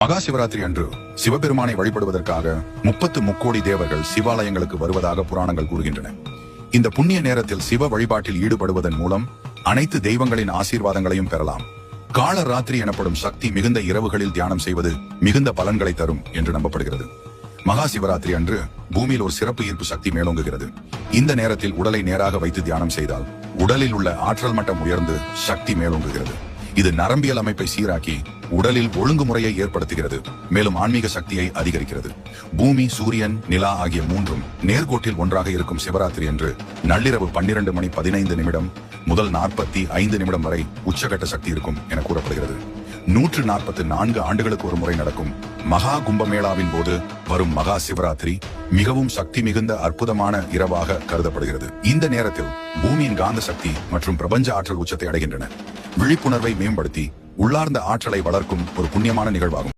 மகா சிவராத்திரி அன்று சிவபெருமானை வழிபடுவதற்காக 30 முக்கோடி தேவர்கள் சிவாலயங்களுக்கு வருவதாக புராணங்கள் கூறுகின்றன. இந்த புண்ணிய நேரத்தில் சிவ வழிபாட்டில் ஈடுபடுவதன் மூலம் அனைத்து தெய்வங்களின் ஆசீர்வாதங்களையும் பெறலாம். கால ராத்திரி எனப்படும் சக்தி மிகுந்த இரவுகளில் தியானம் செய்வது மிகுந்த பலன்களை தரும் என்று நம்பப்படுகிறது. மகா சிவராத்திரி அன்று பூமியில் ஒரு சிறப்பு ஈர்ப்பு சக்தி மேலோங்குகிறது. இந்த நேரத்தில் உடலை நேராக வைத்து தியானம் செய்தால் உடலில் உள்ள ஆற்றல் மட்டம் உயர்ந்து சக்தி மேலோங்குகிறது. இது நரம்பியல் அமைப்பை சீராக்கி உடலில் ஒழுங்குமுறையை ஏற்படுத்துகிறது, மேலும் ஆன்மீக சக்தியை அதிகரிக்கிறது. பூமி, சூரியன், நிலா ஆகிய மூன்றும் நேர்கோட்டில் ஒன்றாக இருக்கும் சிவராத்திரி என்று நள்ளிரவு 12:15 முதல் 45 வரை உச்சகட்ட சக்தி இருக்கும் என கூறப்படுகிறது. 144 ஆண்டுகளுக்கு ஒரு முறை நடக்கும் மகா கும்பமேளாவின் போது வரும் மகா சிவராத்திரி மிகவும் சக்தி மிகுந்த அற்புதமான இரவாக கருதப்படுகிறது. இந்த நேரத்தில் பூமியின் காந்த சக்தி மற்றும் பிரபஞ்ச ஆற்றல் உச்சத்தை அடைகின்றன. விழிப்புணர்வை மேம்படுத்தி உள்ளார்ந்த ஆற்றலை வளர்க்கும் ஒரு புண்ணியமான நிகழ்வாகும்.